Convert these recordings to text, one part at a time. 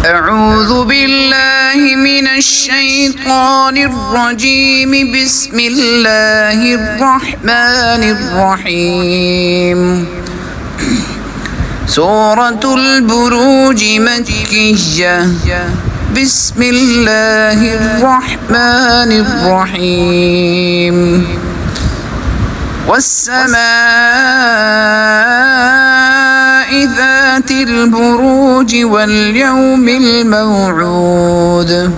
أعوذ بالله من الشيطان الرجيم. بسم الله الرحمن الرحيم. سورة البروج مكية. بسم الله الرحمن الرحيم. والسماء ذات البروج واليوم الموعود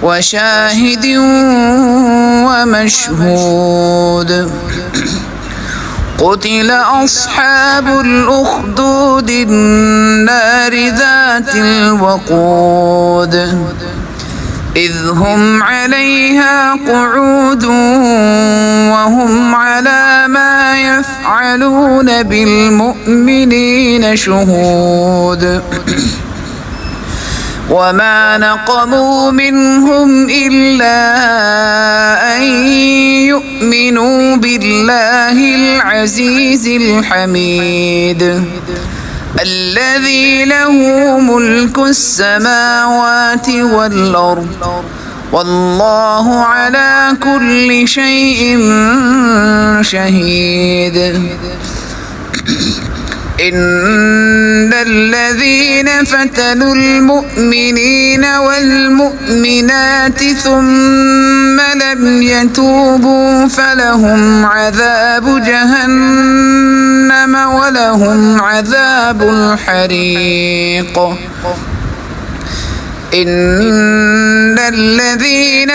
وشاهد ومشهود. قتل أصحاب الأخدود النار ذات الوقود إذ هم عليها قعود وهم على ما يفعلون بالمؤمنين شهود. وما نقموا منهم إلا أن يؤمنوا بالله العزيز الحميد الذي له ملك السماوات والأرض والله على كل شيء شهيد. إن الذين فتنوا المؤمنين والمؤمنات ثم لم يتوبوا فلهم عذاب جهنم ولهم عذاب الحريق. إن الذين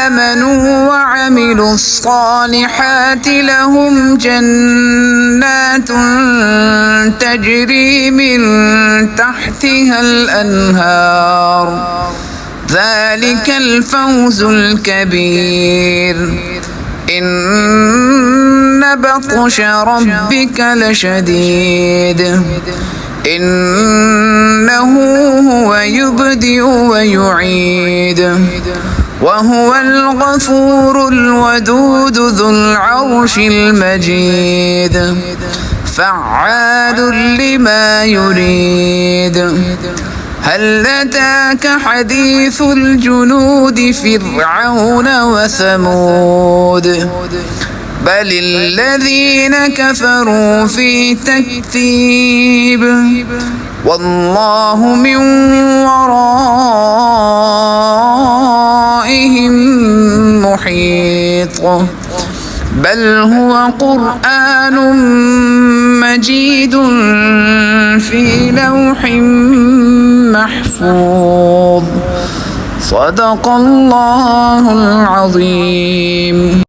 آمنوا وعملوا الصالحات لهم جنات تجري من تحتها الأنهار ذلك الفوز الكبير. إن بطش ربك لشديد إنه هو يبدئ ويعيد وهو الغفور الودود ذو العرش المجيد فعال لما يريد. هل أتاك حديث الجنود فرعون وثمود بل الذين كفروا في تكذيب والله من ورائهم محيط. بل هو قرآن مجيد في لوح محفوظ. صدق الله العظيم.